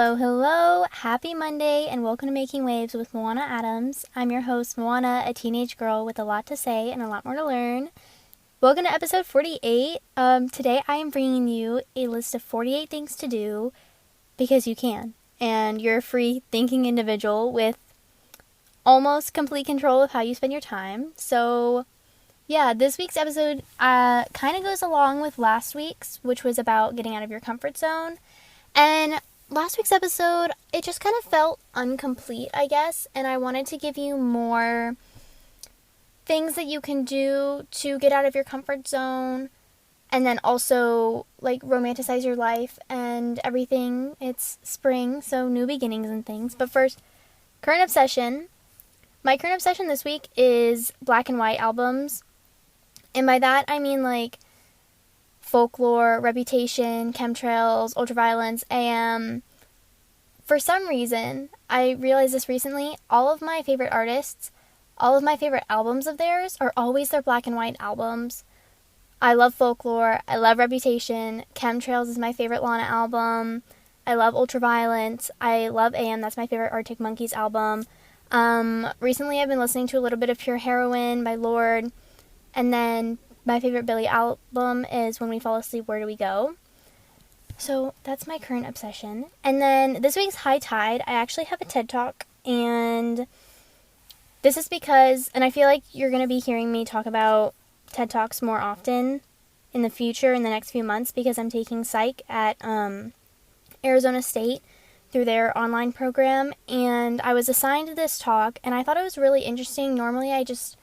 Hello, hello! Happy Monday and welcome to Making Waves with Moanna Adams. I'm your host, Moanna, a teenage girl with a lot to say and a lot more to learn. Welcome to episode 48. Today I am bringing you a list of 48 things to do because you can. And you're a free thinking individual with almost complete control of how you spend your time. So yeah, this week's episode kind of goes along with last week's, which was about getting out of your comfort zone. And last week's episode, it just kind of felt incomplete, I guess, and I wanted to give you more things that you can do to get out of your comfort zone, and then also, like, romanticize your life and everything. It's spring, so new beginnings and things. But first, current obsession. My current obsession this week is black and white albums, and by that, I mean, like, Folklore, Reputation, Chemtrails, Ultraviolence, AM. For some reason, I realized this recently, all of my favorite artists, all of my favorite albums of theirs are always their black and white albums. I love Folklore, I love Reputation, Chemtrails is my favorite Lana album, I love Ultraviolence, I love AM, that's my favorite Arctic Monkeys album. Recently I've been listening to a little bit of Pure Heroine by Lorde, and then my favorite Billie album is When We Fall Asleep, Where Do We Go? So that's my current obsession. And then this week's High Tide, I actually have a TED Talk, and this is because, and I feel like you're going to be hearing me talk about TED Talks more often in the future, in the next few months, because I'm taking psych at Arizona State through their online program, and I was assigned this talk, and I thought it was really interesting. Normally I just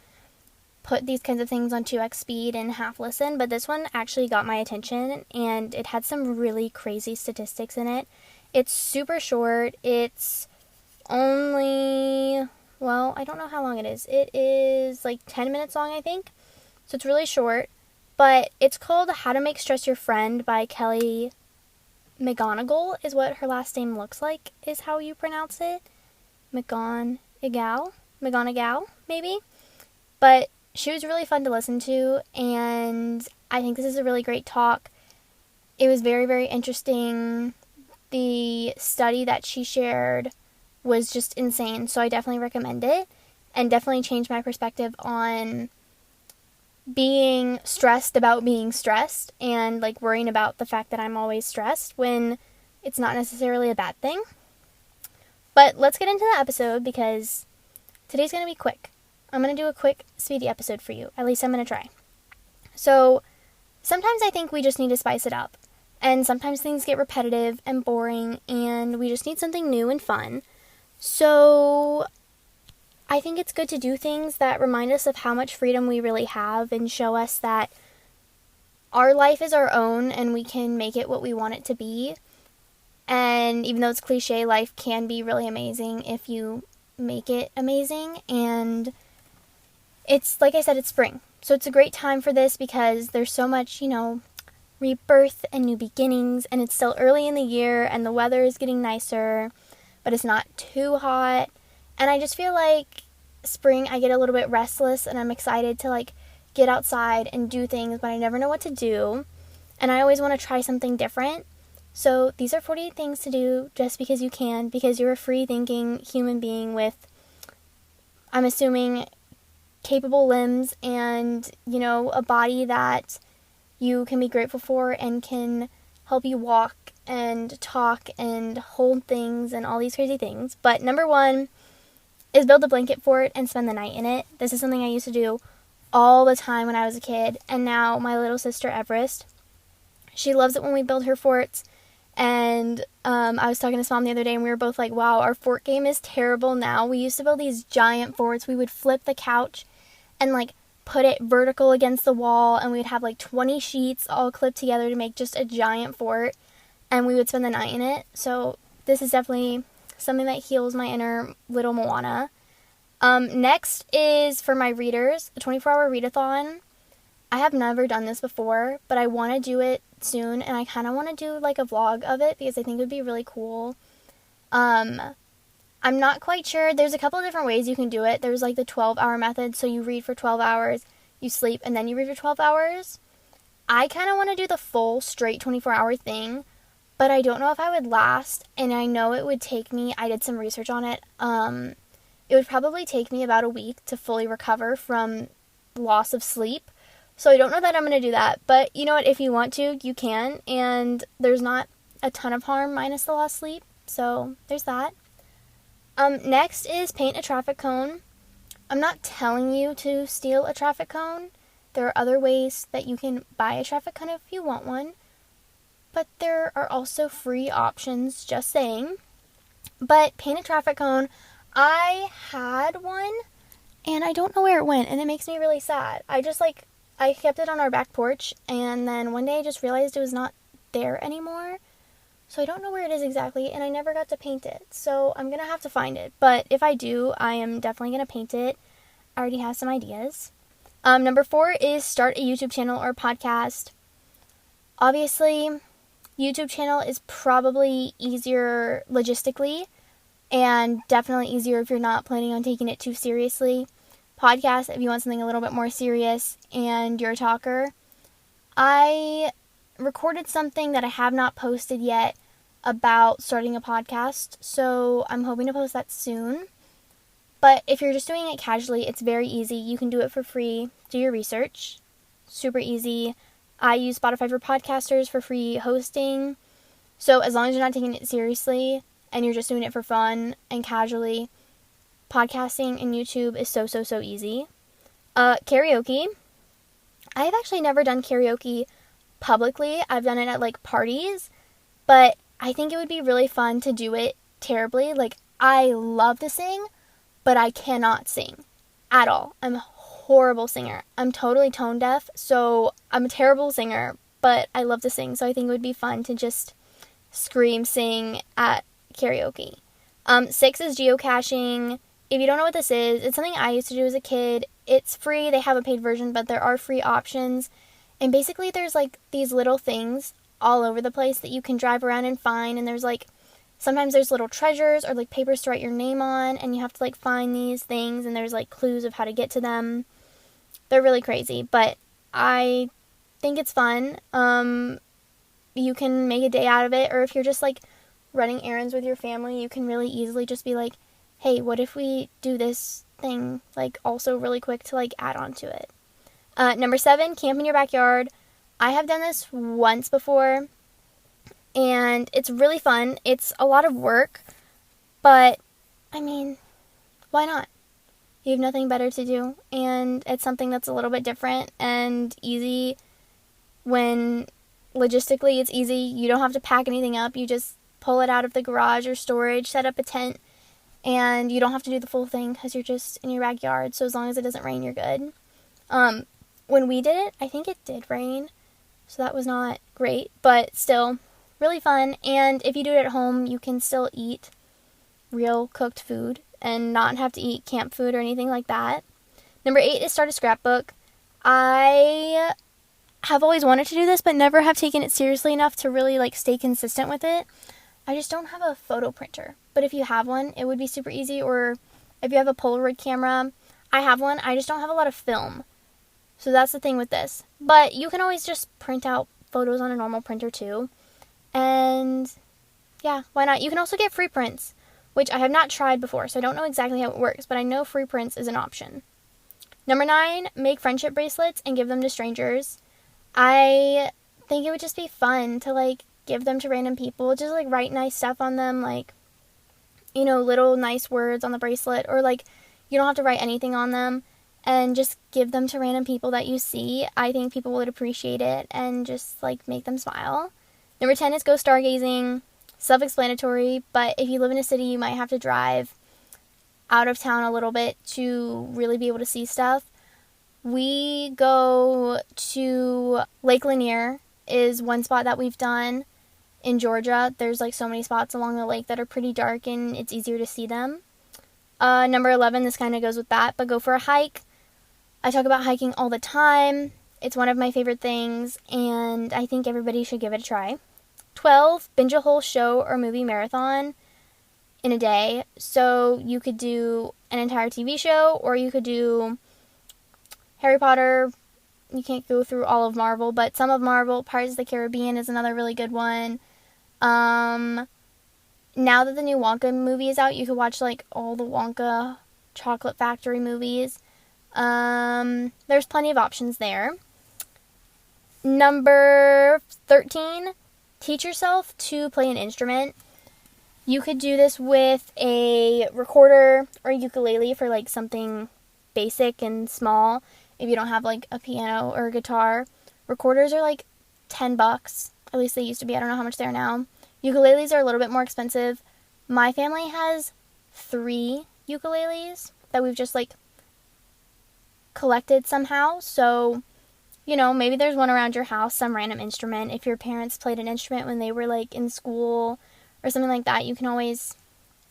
put these kinds of things on 2x speed and half listen, but this one actually got my attention, and it had some really crazy statistics in it. It's super short. It's only, well, I don't know how long it is. It is like 10 minutes long, I think. So it's really short, but it's called How to Make Stress Your Friend by Kelly McGonigal is what her last name looks like, is how you pronounce it. McGonigal, maybe. But she was really fun to listen to, and I think this is a really great talk. It was very, very interesting. The study that she shared was just insane, so I definitely recommend it, and definitely changed my perspective on being stressed about being stressed, and like worrying about the fact that I'm always stressed when it's not necessarily a bad thing. But let's get into the episode, because today's going to be quick. I'm going to do a quick, speedy episode for you. At least I'm going to try. So, sometimes I think we just need to spice it up. And sometimes things get repetitive and boring, and we just need something new and fun. So, I think it's good to do things that remind us of how much freedom we really have and show us that our life is our own and we can make it what we want it to be. And even though it's cliche, life can be really amazing if you make it amazing. And it's, like I said, it's spring. So it's a great time for this because there's so much, rebirth and new beginnings, and it's still early in the year, and the weather is getting nicer, but it's not too hot. And I just feel like spring, I get a little bit restless, and I'm excited to, get outside and do things, but I never know what to do. And I always want to try something different. So these are 48 things to do just because you can, because you're a free-thinking human being with, I'm assuming, capable limbs and, a body that you can be grateful for and can help you walk and talk and hold things and all these crazy things. But number one is build a blanket fort and spend the night in it. This is something I used to do all the time when I was a kid, and now my little sister Everest, she loves it when we build her forts. And I was talking to Mom the other day, and we were both like, wow, our fort game is terrible now. We used to build these giant forts. We would flip the couch and put it vertical against the wall, and we'd have 20 sheets all clipped together to make just a giant fort, and we would spend the night in it. So this is definitely something that heals my inner little Moana. Next is for my readers, a 24-hour readathon. I have never done this before, but I want to do it soon, and I kind of want to do a vlog of it because I think it would be really cool. I'm not quite sure. There's a couple of different ways you can do it. There's the 12-hour method, so you read for 12 hours, you sleep, and then you read for 12 hours. I kind of want to do the full straight 24-hour thing, but I don't know if I would last, and I know it would take me, I did some research on it, it would probably take me about a week to fully recover from loss of sleep. So I don't know that I'm going to do that, but you know what, if you want to, you can, and there's not a ton of harm minus the lost sleep, so there's that. Next is paint a traffic cone. I'm not telling you to steal a traffic cone. There are other ways that you can buy a traffic cone if you want one, but there are also free options, just saying. But paint a traffic cone, I had one, and I don't know where it went, and it makes me really sad. I kept it on our back porch, and then one day I just realized it was not there anymore. So I don't know where it is exactly, and I never got to paint it. So I'm going to have to find it. But if I do, I am definitely going to paint it. I already have some ideas. Number 4 is start a YouTube channel or podcast. Obviously, YouTube channel is probably easier logistically, and definitely easier if you're not planning on taking it too seriously. Podcast, if you want something a little bit more serious and you're a talker. I recorded something that I have not posted yet about starting a podcast, so I'm hoping to post that soon. But if you're just doing it casually, it's very easy. You can do it for free. Do your research. Super easy. I use Spotify for podcasters for free hosting. So as long as you're not taking it seriously and you're just doing it for fun and casually, podcasting and YouTube is so easy. Karaoke. I've actually never done karaoke publicly. I've done it at like parties, but I think it would be really fun to do it terribly. Like, I love to sing, but I cannot sing at all. I'm a horrible singer. I'm totally tone deaf, so I'm a terrible singer, but I love to sing, so I think it would be fun to just scream, sing at karaoke. 6 is geocaching. If you don't know what this is, it's something I used to do as a kid. It's free. They have a paid version, but there are free options. And basically there's like these little things all over the place that you can drive around and find. And there's like, sometimes there's little treasures or like papers to write your name on. And you have to like find these things. And there's like clues of how to get to them. They're really crazy, but I think it's fun. You can make a day out of it. Or if you're just like running errands with your family, you can really easily just be like, hey, what if we do this thing like also really quick to like add on to it. Number 7, camp in your backyard. I have done this once before, and it's really fun. It's a lot of work, but, I mean, why not? You have nothing better to do, and it's something that's a little bit different and easy when logistically it's easy. You don't have to pack anything up. You just pull it out of the garage or storage, set up a tent, and you don't have to do the full thing because you're just in your backyard, so as long as it doesn't rain, you're good. When we did it, I think it did rain, so that was not great, but still really fun. And if you do it at home, you can still eat real cooked food and not have to eat camp food or anything like that. Number 8 is start a scrapbook. I have always wanted to do this, but never have taken it seriously enough to really like stay consistent with it. I just don't have a photo printer, but if you have one, it would be super easy. Or if you have a Polaroid camera, I have one. I just don't have a lot of film. So that's the thing with this. But you can always just print out photos on a normal printer too. And yeah, why not? You can also get free prints, which I have not tried before, so I don't know exactly how it works, but I know free prints is an option. Number 9, make friendship bracelets and give them to strangers. I think it would just be fun to like give them to random people, just like write nice stuff on them, like, you know, little nice words on the bracelet, or like you don't have to write anything on them. And just give them to random people that you see. I think people would appreciate it and just, like, make them smile. Number 10 is go stargazing. Self-explanatory, but if you live in a city, you might have to drive out of town a little bit to really be able to see stuff. We go to Lake Lanier is one spot that we've done in Georgia. There's, like, so many spots along the lake that are pretty dark, and it's easier to see them. Number 11, this kind of goes with that, but go for a hike. I talk about hiking all the time. It's one of my favorite things, and I think everybody should give it a try. 12, binge a whole show or movie marathon in a day. So you could do an entire TV show, or you could do Harry Potter. You can't go through all of Marvel, but some of Marvel. Pirates of the Caribbean is another really good one. Now that the new Wonka movie is out, you could watch like all the Wonka Chocolate Factory movies. There's plenty of options there. Number 13, teach yourself to play an instrument. You could do this with a recorder or ukulele for like something basic and small if you don't have like a piano or a guitar. Recorders are like $10. At least they used to be. I don't know how much they are now. Ukuleles are a little bit more expensive. My family has 3 ukuleles that we've just like collected somehow. So, maybe there's one around your house, some random instrument. If your parents played an instrument when they were like in school or something like that, you can always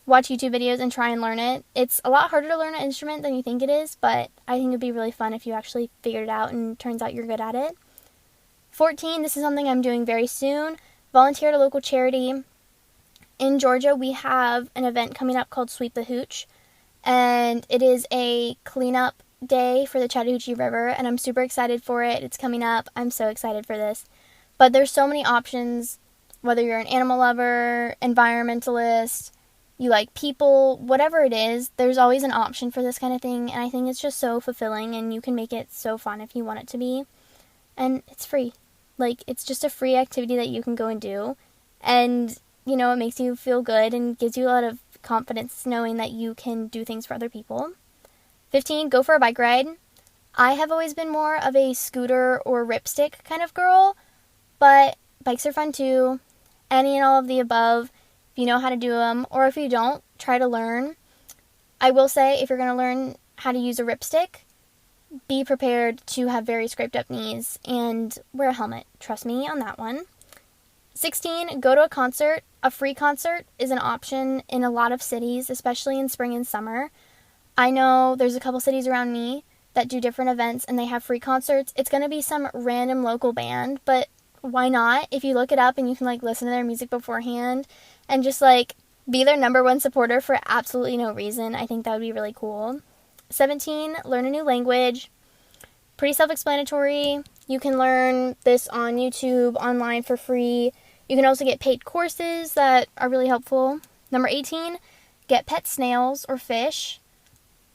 watch YouTube videos and try and learn it. It's a lot harder to learn an instrument than you think it is, but I think it'd be really fun if you actually figured it out and turns out you're good at it. 14, this is something I'm doing very soon. Volunteer at a local charity. In Georgia, we have an event coming up called Sweep the Hooch, and it is a cleanup day for the Chattahoochee River, and I'm super excited for it. It's coming up. I'm so excited for this. But there's so many options, whether you're an animal lover, environmentalist, you like people, whatever it is, there's always an option for this kind of thing, and I think it's just so fulfilling, and you can make it so fun if you want it to be. And it's free. Like, it's just a free activity that you can go and do, and, it makes you feel good and gives you a lot of confidence knowing that you can do things for other people. 15, go for a bike ride. I have always been more of a scooter or ripstick kind of girl, but bikes are fun too. Any and all of the above, if you know how to do them, or if you don't, try to learn. I will say, if you're going to learn how to use a ripstick, be prepared to have very scraped up knees and wear a helmet. Trust me on that one. 16, go to a concert. A free concert is an option in a lot of cities, especially in spring and summer. I know there's a couple cities around me that do different events and they have free concerts. It's going to be some random local band, but why not? If you look it up and you can like listen to their music beforehand and just like be their number one supporter for absolutely no reason, I think that would be really cool. 17, learn a new language. Pretty self-explanatory. You can learn this on YouTube, online for free. You can also get paid courses that are really helpful. Number 18, get pet snails or fish.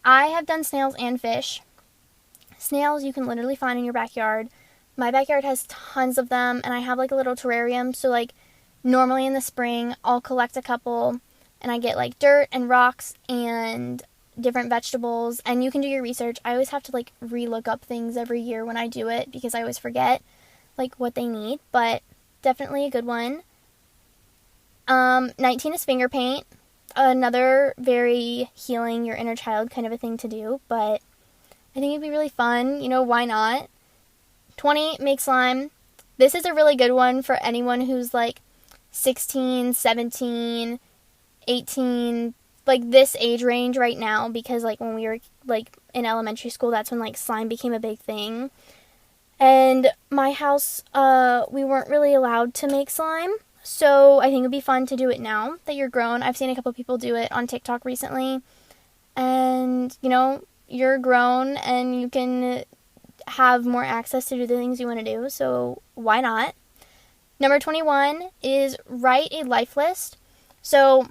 I have done snails and fish. Snails you can literally find in your backyard. My backyard has tons of them, and I have like a little terrarium, so like normally in the spring I'll collect a couple, and I get like dirt and rocks and different vegetables, and you can do your research. I always have to like re-look up things every year when I do it because I always forget like what they need, but definitely a good one. 19 is finger paint. Another very healing your inner child kind of a thing to do, but I think it'd be really fun. Why not? 20, make slime. This is a really good one for anyone who's like 16, 17, 18, like this age range right now, because like when we were like in elementary school, that's when like slime became a big thing. And my house, we weren't really allowed to make slime, so I think it'd be fun to do it now that you're grown. I've seen a couple people do it on TikTok recently, and you're grown and you can have more access to do the things you want to do, so why not? Number 21 is write a life list. So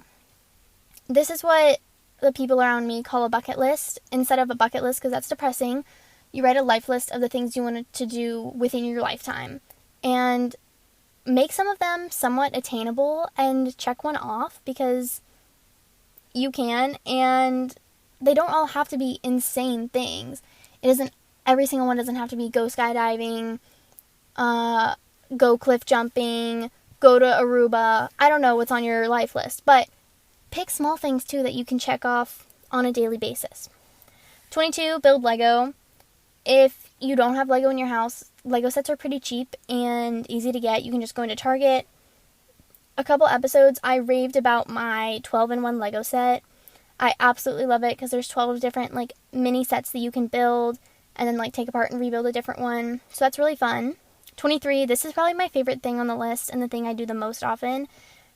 this is what the people around me call a bucket list. Instead of a bucket list, because that's depressing, you write a life list of the things you wanted to do within your lifetime. And make some of them somewhat attainable and check one off, because you can, and they don't all have to be insane things. Every single one doesn't have to be go skydiving, go cliff jumping, go to Aruba. I don't know what's on your life list, but pick small things too that you can check off on a daily basis. 22, build Lego. If you don't have Lego in your house, Lego sets are pretty cheap and easy to get. You can just go into Target. A couple episodes, I raved about my 12-in-1 Lego set. I absolutely love it because there's 12 different like mini sets that you can build and then like take apart and rebuild a different one. So that's really fun. 23, this is probably my favorite thing on the list and the thing I do the most often.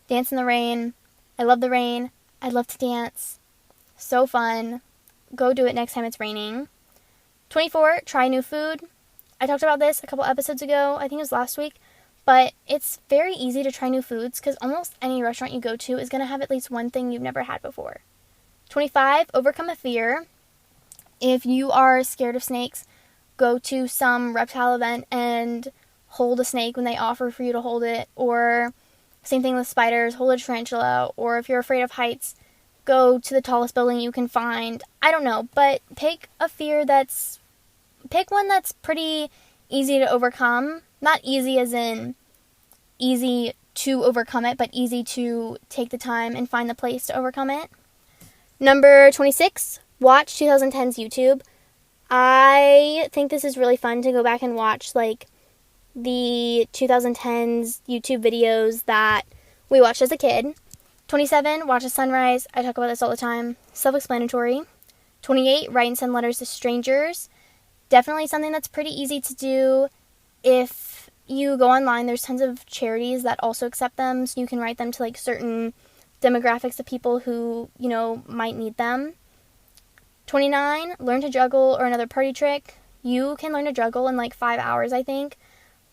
Dance in the rain. I love the rain. I love to dance. So fun. Go do it next time it's raining. 24, try new food. I talked about this a couple episodes ago. I think it was last week. but it's very easy to try new foods because almost any restaurant you go to is going to have at least one thing you've never had before. 25, overcome a fear. If you are scared of snakes, go to some reptile event and hold a snake when they offer for you to hold it. Or same thing with spiders, hold a tarantula. Or if you're afraid of heights, go to the tallest building you can find. I don't know, but pick one that's pretty easy to overcome. Not easy as in easy to overcome it, but easy to take the time and find the place to overcome it. Number 26, watch 2010's YouTube. I think this is really fun to go back and watch, like, the 2010's YouTube videos that we watched as a kid. 27, watch a sunrise. I talk about this all the time. Self-explanatory. 28, write and send letters to strangers. Definitely something that's pretty easy to do. If you go online, there's tons of charities that also accept them, so you can write them to, like, certain demographics of people who, you know, might need them. 29, learn to juggle or another party trick. You can learn to juggle in, like, 5 hours, I think.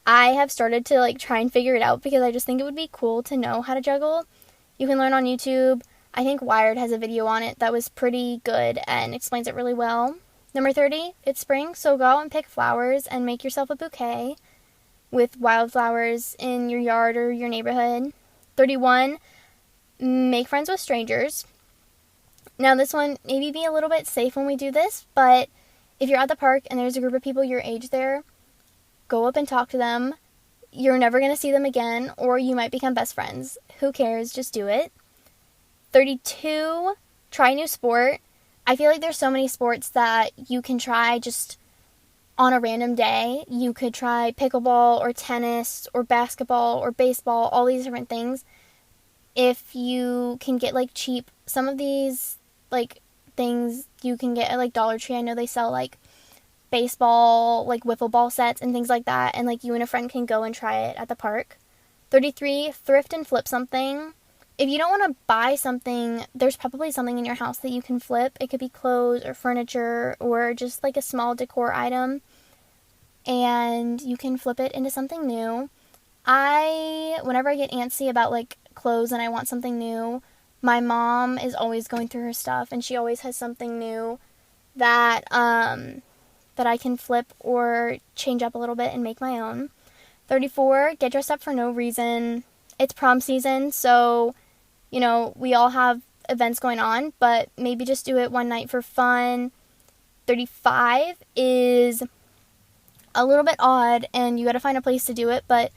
I have started to, like, try and figure it out because I just think it would be cool to know how to juggle. You can learn on YouTube. I think Wired has a video on it that was pretty good and explains it really well. Number 30, it's spring, so go out and pick flowers and make yourself a bouquet with wildflowers in your yard or your neighborhood. 31, make friends with strangers. Now this one, maybe be a little bit safe when we do this, but if you're at the park and there's a group of people your age there, go up and talk to them. You're never going to see them again, or you might become best friends. Who cares? Just do it. 32, try a new sport. I feel like there's so many sports that you can try just on a random day. You could try pickleball or tennis or basketball or baseball, all these different things. If you can get, like, cheap, some of these, like, things you can get at, like, Dollar Tree. I know they sell, like, baseball, like, wiffle ball sets and things like that, and, like, you and a friend can go and try it at the park. 33, thrift and flip something. If you don't want to buy something, there's probably something in your house that you can flip. It could be clothes or furniture or just, like, a small decor item, and you can flip it into something new. Whenever I get antsy about, like, clothes and I want something new, my mom is always going through her stuff, and she always has something new that I can flip or change up a little bit and make my own. 34, get dressed up for no reason. It's prom season, so, you know, we all have events going on, but maybe just do it one night for fun. 35 is a little bit odd, and you gotta find a place to do it, but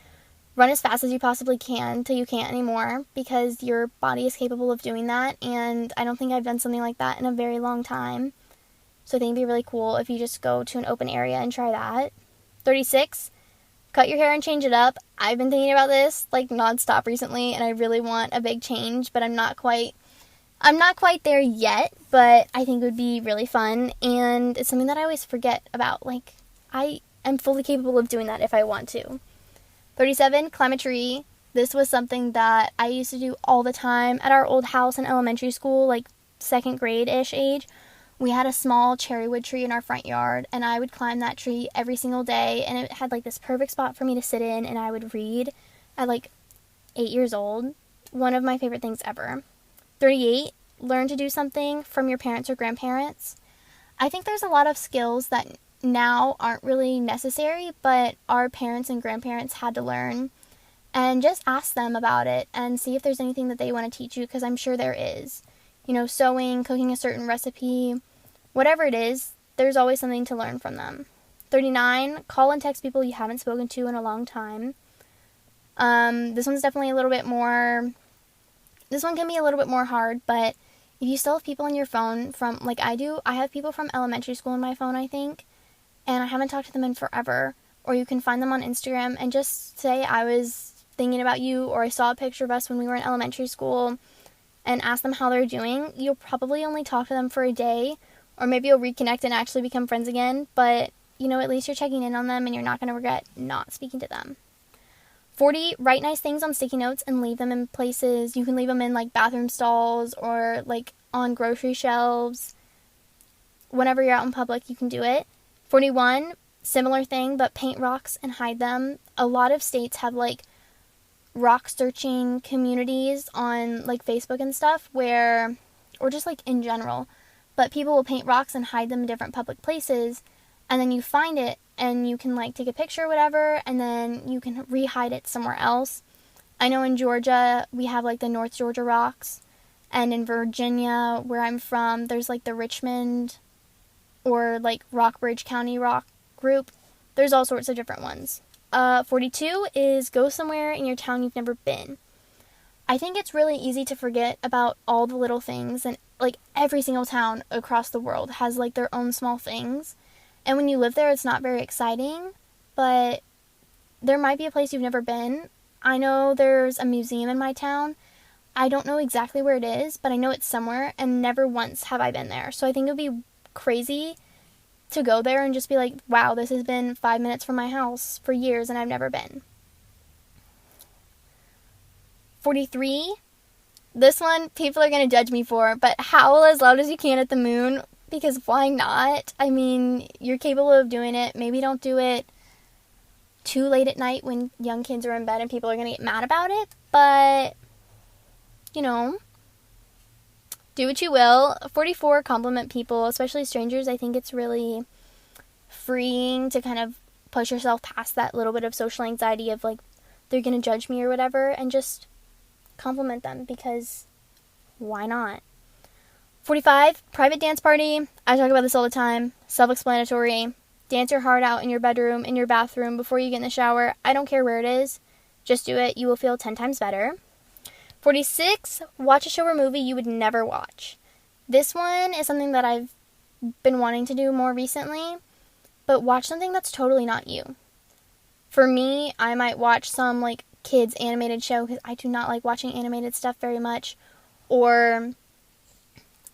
run as fast as you possibly can till you can't anymore, because your body is capable of doing that, and I don't think I've done something like that in a very long time. So I think it'd be really cool if you just go to an open area and try that. 36, cut your hair and change it up. I've been thinking about this, like, nonstop recently, and I really want a big change, but I'm not quite there yet, but I think it would be really fun, and it's something that I always forget about. Like, I am fully capable of doing that if I want to. 37, climb a tree. This was something that I used to do all the time at our old house in elementary school, like 2nd grade-ish age. We had a small cherrywood tree in our front yard, and I would climb that tree every single day, and it had, like, this perfect spot for me to sit in, and I would read at, like, 8 years old. One of my favorite things ever. 38, learn to do something from your parents or grandparents. I think there's a lot of skills that now aren't really necessary, but our parents and grandparents had to learn. And just ask them about it and see if there's anything that they want to teach you, because I'm sure there is. You know, sewing, cooking a certain recipe, whatever it is, there's always something to learn from them. 39, call and text people you haven't spoken to in a long time. This one's definitely a little bit more, this one can be a little bit more hard, but if you still have people on your phone from, like I do, I have people from elementary school on my phone, I think, and I haven't talked to them in forever. Or you can find them on Instagram and just say, I was thinking about you, or I saw a picture of us when we were in elementary school, and ask them how they're doing. You'll probably only talk to them for a day, or maybe you'll reconnect and actually become friends again, but, you know, at least you're checking in on them, and you're not going to regret not speaking to them. 40, write nice things on sticky notes and leave them in places. You can leave them in, like, bathroom stalls or, like, on grocery shelves. Whenever you're out in public, you can do it. 41, similar thing, but paint rocks and hide them. A lot of states have like rock searching communities on like Facebook and stuff where, or just like in general, but people will paint rocks and hide them in different public places, and then you find it and you can like take a picture or whatever, and then you can re-hide it somewhere else. I know in Georgia we have like the North Georgia rocks, and in Virginia, where I'm from, there's like the Richmond or like Rockbridge County rock group. There's all sorts of different ones. 42 is go somewhere in your town you've never been. I think it's really easy to forget about all the little things, and like every single town across the world has like their own small things. And when you live there, it's not very exciting, but there might be a place you've never been. I know there's a museum in my town. I don't know exactly where it is, but I know it's somewhere, and never once have I been there. So I think it would be crazy to go there and just be like, wow, this has been 5 minutes from my house for years and I've never been. 43, this one people are going to judge me for, but howl as loud as you can at the moon, because why not? I mean, you're capable of doing it. Maybe don't do it too late at night when young kids are in bed and people are going to get mad about it, but, you know, do what you will. 44, compliment people, especially strangers. I think it's really freeing to kind of push yourself past that little bit of social anxiety of like, they're going to judge me or whatever, and just compliment them, because why not? 45, private dance party. I talk about this all the time. Self-explanatory. Dance your heart out in your bedroom, in your bathroom, before you get in the shower. I don't care where it is. Just do it. You will feel 10 times better. 46, watch a show or movie you would never watch. This one is something that I've been wanting to do more recently, but watch something that's totally not you. For me, I might watch some like kids animated show, because I do not like watching animated stuff very much, or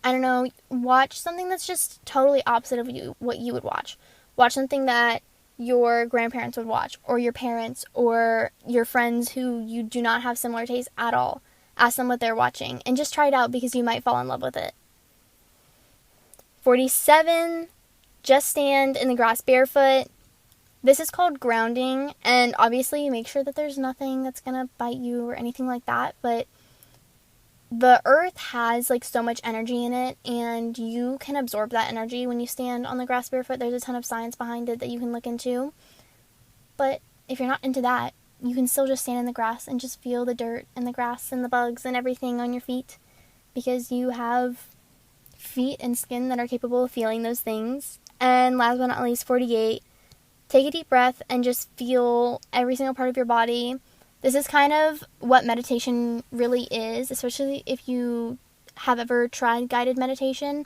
I don't know, watch something that's just totally opposite of what you would watch. Watch something that your grandparents would watch, or your parents, or your friends who you do not have similar tastes at all. Ask them what they're watching, and just try it out, because you might fall in love with it. 47, just stand in the grass barefoot. This is called grounding, and obviously make sure that there's nothing that's going to bite you or anything like that, but the earth has like so much energy in it, and you can absorb that energy when you stand on the grass barefoot. There's a ton of science behind it that you can look into, but if you're not into that, you can still just stand in the grass and just feel the dirt and the grass and the bugs and everything on your feet, because you have feet and skin that are capable of feeling those things. And last but not least, 48, take a deep breath and just feel every single part of your body. This is kind of what meditation really is, especially if you have ever tried guided meditation.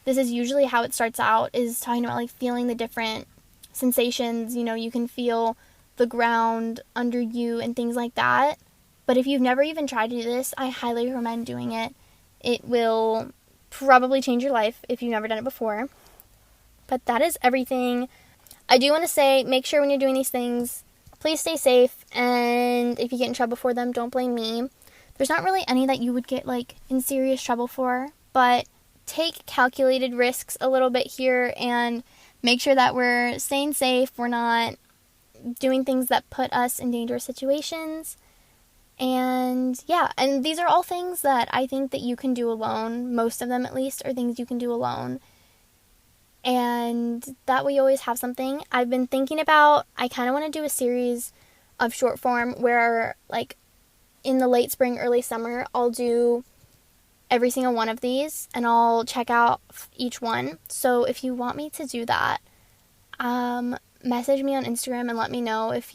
This is usually how it starts out, is talking about like feeling the different sensations. You know, you can feel the ground under you and things like that. But if you've never even tried to do this, I highly recommend doing it. It will probably change your life if you've never done it before. But that is everything. I do want to say, make sure when you're doing these things, please stay safe, and if you get in trouble for them, don't blame me. There's not really any that you would get like in serious trouble for, but take calculated risks a little bit here and make sure that we're staying safe, we're not doing things that put us in dangerous situations. And yeah, and these are all things that I think that you can do alone. Most of them, at least, are things you can do alone. And that way you always have something. I've been thinking about, I kind of want to do a series of short form where, like, in the late spring, early summer, I'll do every single one of these, and I'll check out each one. So if you want me to do that, message me on Instagram and let me know if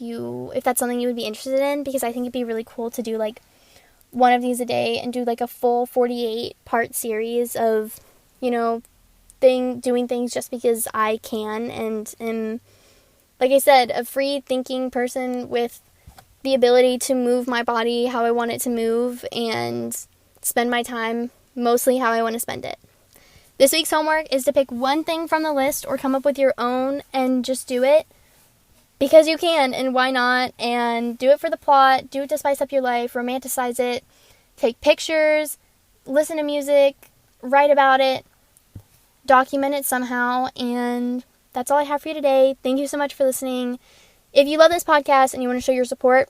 that's something you would be interested in, because I think it'd be really cool to do, like, one of these a day and do, like, a full 48-part series of, you know, doing things just because I can and am, like I said, a free thinking person with the ability to move my body how I want it to move and spend my time mostly how I want to spend it. This week's homework is to pick one thing from the list or come up with your own and just do it because you can, and why not, and do it for the plot, do it to spice up your life, romanticize it, take pictures, listen to music, write about it, document it somehow, and that's all I have for you today. Thank you so much for listening. If you love this podcast and you want to show your support,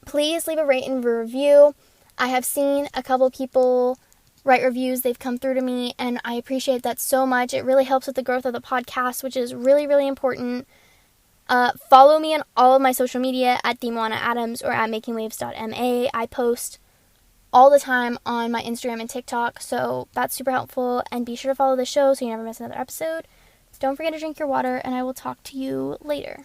please leave a rate and review. I have seen a couple people write reviews. They've come through to me, and I appreciate that so much. It really helps with the growth of the podcast, which is really, really important. Follow me on all of my social media at @moannaadams or at makingwaves.ma. I post all the time on my Instagram and TikTok, so that's super helpful. And be sure to follow the show so you never miss another episode. Don't forget to drink your water, and I will talk to you later.